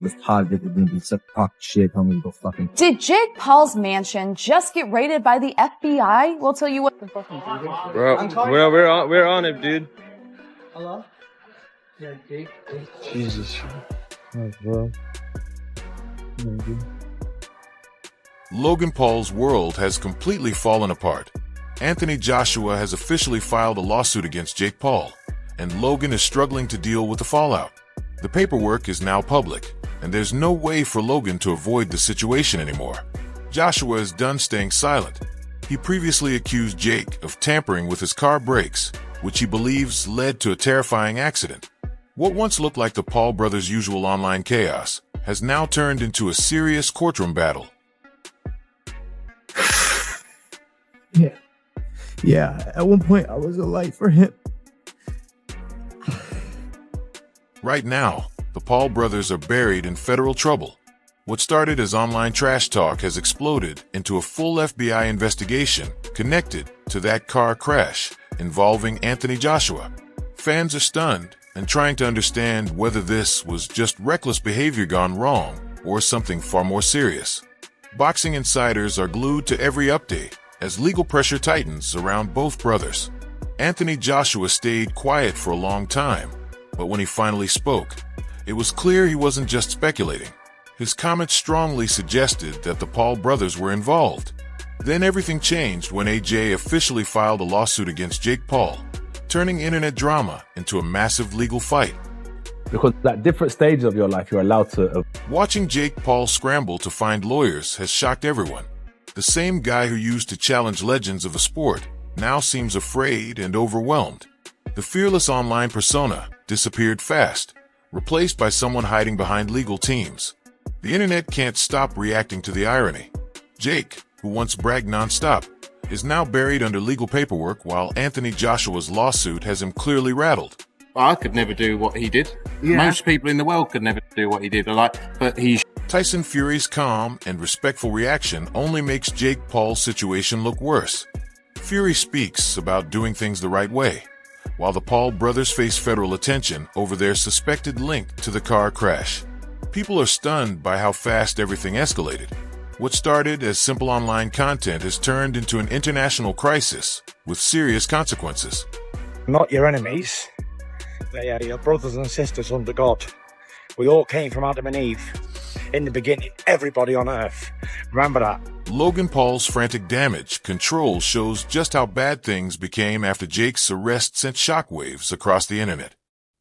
was positive it didn't be such talk shit, telling me to go fucking. Did Jake Paul's mansion just get raided by the FBI? We'll tell you what. We're on it, dude. Hello? Yeah, Jake. Jesus. Oh, bro. Logan Paul's world has completely fallen apart. Anthony Joshua has officially filed a lawsuit against Jake Paul, and Logan is struggling to deal with the fallout. The paperwork is now public, and there's no way for Logan to avoid the situation anymore. Joshua is done staying silent. He previously accused Jake of tampering with his car brakes, which he believes led to a terrifying accident. What once looked like the Paul brothers' usual online chaos has now turned into a serious courtroom battle. Yeah, at one point I was a light for him. Right now, the Paul brothers are buried in federal trouble. What started as online trash talk has exploded into a full FBI investigation connected to that car crash involving Anthony Joshua. Fans are stunned and trying to understand whether this was just reckless behavior gone wrong or something far more serious. Boxing insiders are glued to every update as legal pressure tightens around both brothers. Anthony Joshua stayed quiet for a long time, but when he finally spoke, it was clear he wasn't just speculating. His comments strongly suggested that the Paul brothers were involved. Then everything changed when AJ officially filed a lawsuit against Jake Paul, turning internet drama into a massive legal fight. Because at different stages of your life, you're allowed to. Watching Jake Paul scramble to find lawyers has shocked everyone. The same guy who used to challenge legends of the sport now seems afraid and overwhelmed. The fearless online persona disappeared fast, replaced by someone hiding behind legal teams. The internet can't stop reacting to the irony. Jake, who once bragged nonstop, is now buried under legal paperwork while Anthony Joshua's lawsuit has him clearly rattled. I could never do what he did. Yeah. Most people in the world could never do what he did. But he's... Tyson Fury's calm and respectful reaction only makes Jake Paul's situation look worse. Fury speaks about doing things the right way, while the Paul brothers face federal attention over their suspected link to the car crash. People are stunned by how fast everything escalated. What started as simple online content has turned into an international crisis with serious consequences. Not your enemies. They are your brothers and sisters under God. We all came from Adam and Eve. In the beginning, everybody on earth. Remember that. Logan Paul's frantic damage control shows just how bad things became after Jake's arrest sent shockwaves across the internet.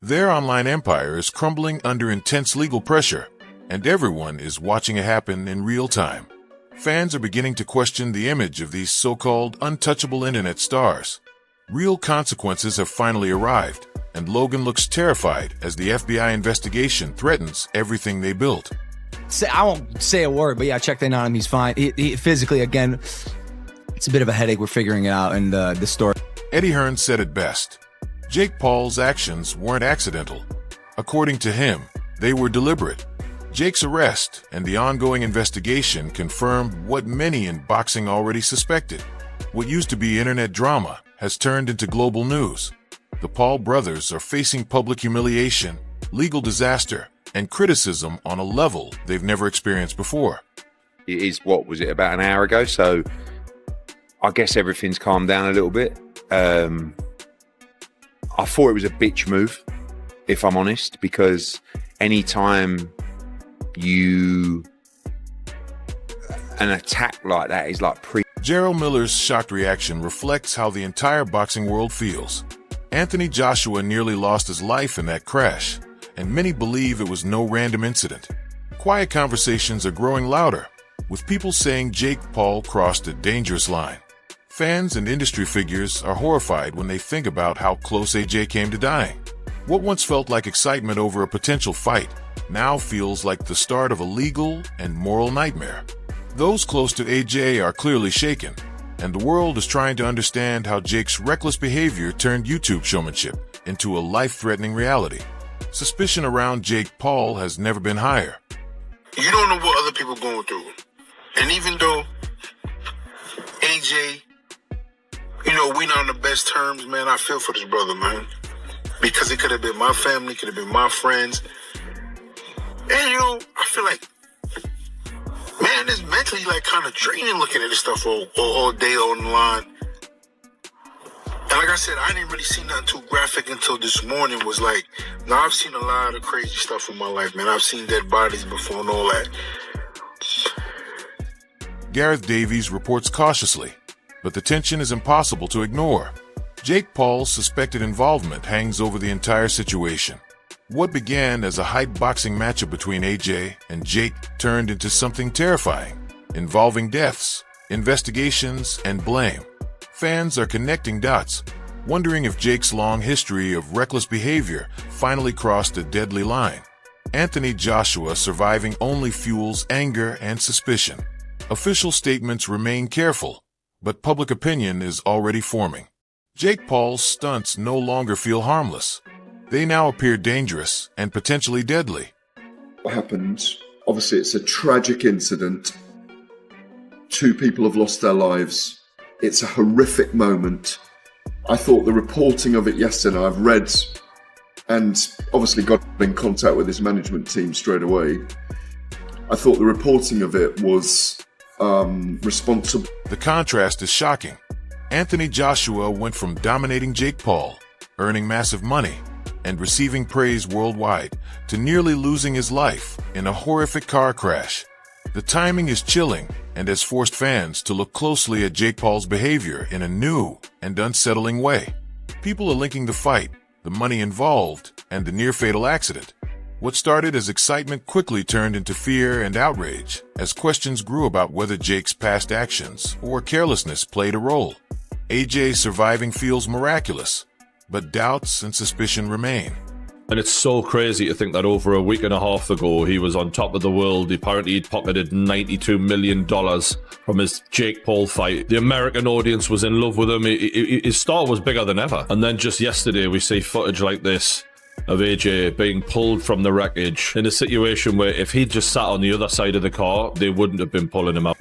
Their online empire is crumbling under intense legal pressure, and everyone is watching it happen in real time. Fans are beginning to question the image of these so-called untouchable internet stars. Real consequences have finally arrived, and Logan looks terrified as the FBI investigation threatens everything they built. I won't say a word, but yeah, I checked in on him. He's fine. He physically, again, it's a bit of a headache. We're figuring it out in the story. Eddie Hearn said it best. Jake Paul's actions weren't accidental. According to him, they were deliberate. Jake's arrest and the ongoing investigation confirmed what many in boxing already suspected. What used to be internet drama has turned into global news. The Paul brothers are facing public humiliation, legal disaster, and criticism on a level they've never experienced before. It is, what was it, about an hour ago, so I guess everything's calmed down a little bit. I thought it was a bitch move, if I'm honest, because anytime an attack like that is like Jarrell Miller's shocked reaction reflects how the entire boxing world feels. Anthony Joshua nearly lost his life in that crash, and many believe it was no random incident. Quiet conversations are growing louder, with people saying Jake Paul crossed a dangerous line. Fans and industry figures are horrified when they think about how close AJ came to dying. What once felt like excitement over a potential fight now feels like the start of a legal and moral nightmare. Those close to AJ are clearly shaken, and the world is trying to understand how Jake's reckless behavior turned YouTube showmanship into a life-threatening reality. Suspicion around Jake Paul has never been higher. You don't know what other people are going through. And even though AJ, we're not on the best terms, man, I feel for this brother, man. Because it could have been my family, could have been my friends. And you know, I feel like, man, it's mentally like kind of draining looking at this stuff all day on the line. And like I said, I didn't really see nothing too graphic until this morning. Was like, now I've seen a lot of crazy stuff in my life, man. I've seen dead bodies before and all that. Gareth Davies reports cautiously, but the tension is impossible to ignore. Jake Paul's suspected involvement hangs over the entire situation. What began as a hype boxing matchup between AJ and Jake turned into something terrifying, involving deaths, investigations, and blame. Fans are connecting dots, wondering if Jake's long history of reckless behavior finally crossed a deadly line. Anthony Joshua surviving only fuels anger and suspicion. Official statements remain careful, but public opinion is already forming. Jake Paul's stunts no longer feel harmless. They now appear dangerous and potentially deadly. What happened? Obviously, it's a tragic incident. 2 people have lost their lives. It's a horrific moment. I thought the reporting of it yesterday, I've read and obviously got in contact with his management team straight away. I thought the reporting of it was responsible. The contrast is shocking. Anthony Joshua went from dominating Jake Paul, earning massive money, and receiving praise worldwide, to nearly losing his life in a horrific car crash. The timing is chilling and has forced fans to look closely at Jake Paul's behavior in a new and unsettling way. People are linking the fight, the money involved, and the near-fatal accident. What started as excitement quickly turned into fear and outrage as questions grew about whether Jake's past actions or carelessness played a role. AJ surviving feels miraculous, but doubts and suspicion remain. And it's so crazy to think that over a week and a half ago, he was on top of the world. Apparently, he'd pocketed $92 million from his Jake Paul fight. The American audience was in love with him. His star was bigger than ever. And then just yesterday, we see footage like this of AJ being pulled from the wreckage in a situation where if he'd just sat on the other side of the car, they wouldn't have been pulling him out.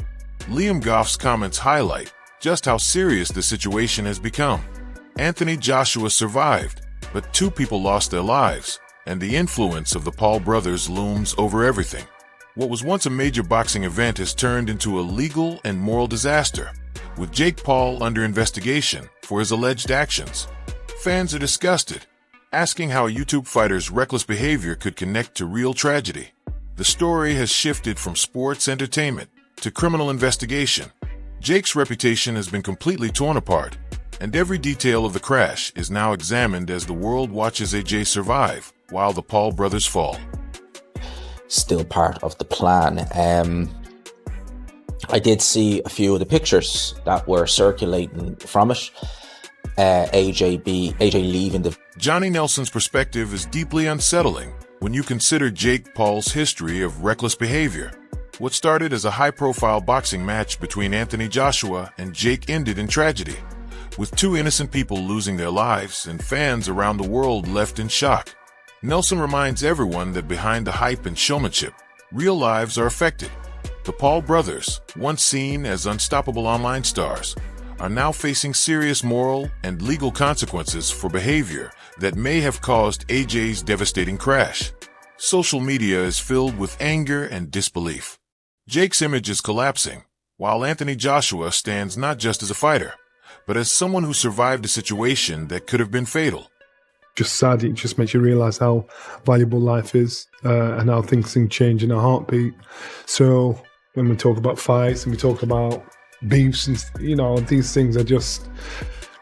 Liam Goff's comments highlight just how serious the situation has become. Anthony Joshua survived, but 2 people lost their lives, and the influence of the Paul brothers looms over everything. What was once a major boxing event has turned into a legal and moral disaster, with Jake Paul under investigation for his alleged actions. Fans are disgusted, asking how a YouTube fighter's reckless behavior could connect to real tragedy. The story has shifted from sports entertainment to criminal investigation. Jake's reputation has been completely torn apart, and every detail of the crash is now examined as the world watches AJ survive while the Paul brothers fall. Still part of the plan. I did see a few of the pictures that were circulating from it. AJ leaving the... Johnny Nelson's perspective is deeply unsettling when you consider Jake Paul's history of reckless behavior. What started as a high-profile boxing match between Anthony Joshua and Jake ended in tragedy, with 2 innocent people losing their lives and fans around the world left in shock. Nelson reminds everyone that behind the hype and showmanship, real lives are affected. The Paul brothers, once seen as unstoppable online stars, are now facing serious moral and legal consequences for behavior that may have caused AJ's devastating crash. Social media is filled with anger and disbelief. Jake's image is collapsing, while Anthony Joshua stands not just as a fighter, but as someone who survived a situation that could have been fatal. Just sad, it just makes you realise how valuable life is and how things can change in a heartbeat. So when we talk about fights and we talk about beefs and, these things are just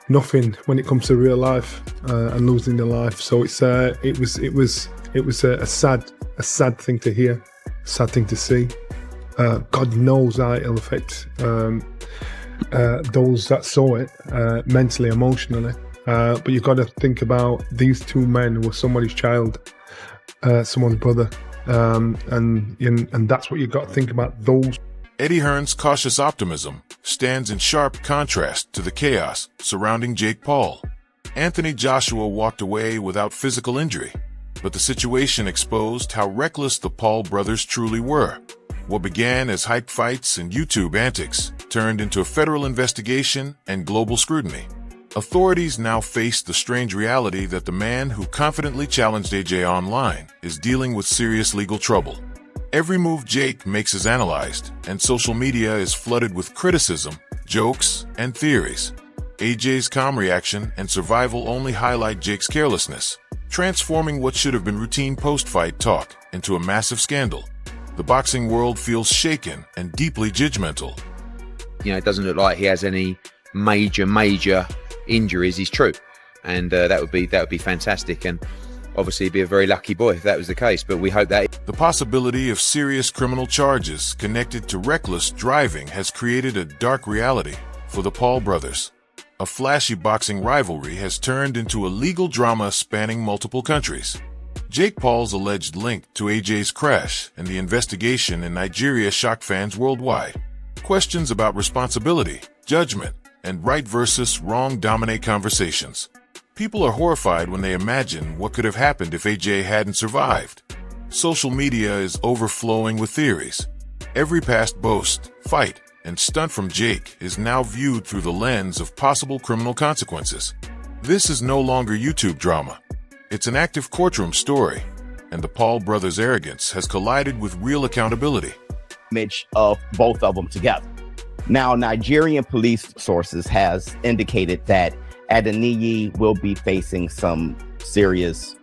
nothing when it comes to real life and losing your life. So it was a sad thing to hear, a sad thing to see. God knows how it'll affect those that saw it mentally, emotionally. But you've got to think about these 2 men who were somebody's child, someone's brother, and that's what you've got to think about. Those. Eddie Hearn's cautious optimism stands in sharp contrast to the chaos surrounding Jake Paul. Anthony Joshua walked away without physical injury, but the situation exposed how reckless the Paul brothers truly were. What began as hype fights and YouTube antics turned into a federal investigation and global scrutiny. Authorities now face the strange reality that the man who confidently challenged AJ online is dealing with serious legal trouble. Every move Jake makes is analyzed, and social media is flooded with criticism, jokes, and theories. AJ's calm reaction and survival only highlight Jake's carelessness, transforming what should have been routine post-fight talk into a massive scandal. The boxing world feels shaken and deeply judgmental. You know, it doesn't look like he has any major injuries. He's true, and that would be fantastic, and obviously he'd be a very lucky boy if that was the case. But we hope that the possibility of serious criminal charges connected to reckless driving has created a dark reality for the Paul brothers. A flashy boxing rivalry has turned into a legal drama spanning multiple countries. Jake Paul's alleged link to AJ's crash and the investigation in Nigeria shocked fans worldwide. Questions about responsibility, judgment, and right versus wrong dominate conversations. People are horrified when they imagine what could have happened if AJ hadn't survived. Social media is overflowing with theories. Every past boast, fight, and stunt from Jake is now viewed through the lens of possible criminal consequences. This is no longer YouTube drama. It's an active courtroom story, and the Paul brothers' arrogance has collided with real accountability. Image of both of them together. Now, Nigerian police sources has indicated that Adeniyi will be facing some serious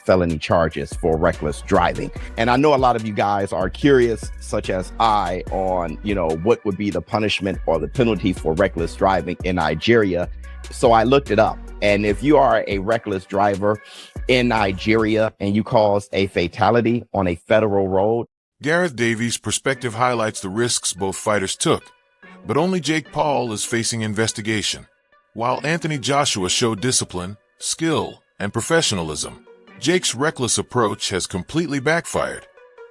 felony charges for reckless driving. And I know a lot of you guys are curious, such as I, on, you know, what would be the punishment or the penalty for reckless driving in Nigeria. So I looked it up. And if you are a reckless driver in Nigeria and you cause a fatality on a federal road. Gareth Davies' perspective highlights the risks both fighters took, but only Jake Paul is facing investigation. While Anthony Joshua showed discipline, skill, and professionalism, Jake's reckless approach has completely backfired.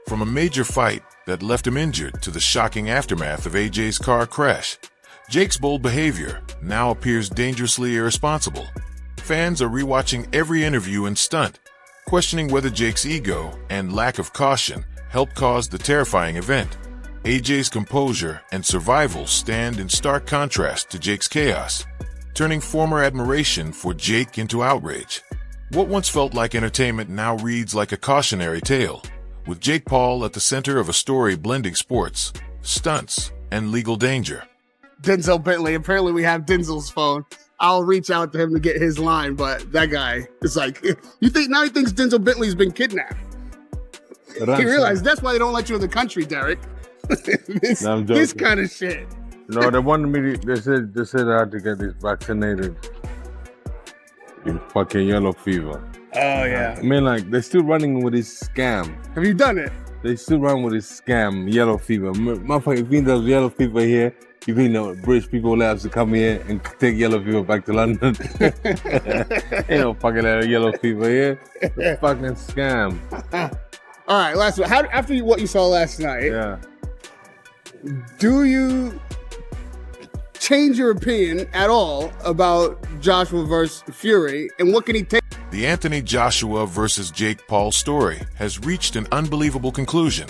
From a major fight that left him injured to the shocking aftermath of AJ's car crash, Jake's bold behavior now appears dangerously irresponsible. Fans are rewatching every interview and stunt, questioning whether Jake's ego and lack of caution helped cause the terrifying event. AJ's composure and survival stand in stark contrast to Jake's chaos, turning former admiration for Jake into outrage. What once felt like entertainment now reads like a cautionary tale, with Jake Paul at the center of a story blending sports, stunts, and legal danger. Denzel Bentley. Apparently we have Denzel's phone. I'll reach out to him to get his line, but that guy is like, he thinks Denzel Bentley's been kidnapped. He realized that's why they don't let you in the country, Derek. this kind of shit. No, they wanted me to, they said I had to get this vaccinated in fucking yellow fever. Oh, yeah. I mean, like, they're still running with this scam. Have you done it? They still run with this scam, yellow fever. Motherfucker, if you there's yellow fever here, you think the British people will have to come here and take yellow fever back to London. Ain't no fucking yellow fever here. It's a fucking scam. All right, last one. After what you saw last night, yeah, do you change your opinion at all about Joshua versus Fury, and what can he take? The Anthony Joshua versus Jake Paul story has reached an unbelievable conclusion.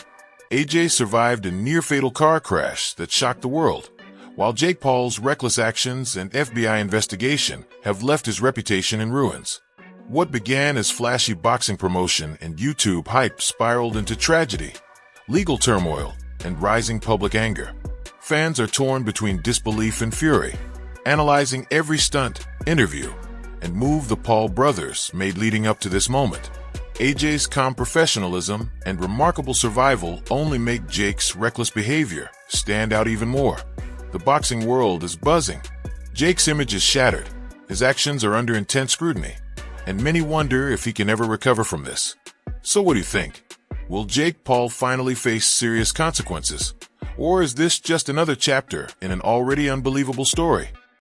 AJ survived a near-fatal car crash that shocked the world, while Jake Paul's reckless actions and FBI investigation have left his reputation in ruins. What began as flashy boxing promotion and YouTube hype spiraled into tragedy, legal turmoil, and rising public anger. Fans are torn between disbelief and fury, analyzing every stunt, interview, and move the Paul brothers made leading up to this moment. AJ's calm professionalism and remarkable survival only make Jake's reckless behavior stand out even more. The boxing world is buzzing. Jake's image is shattered. His actions are under intense scrutiny, and many wonder if he can ever recover from this. So what do you think? Will Jake Paul finally face serious consequences? Or is this just another chapter in an already unbelievable story?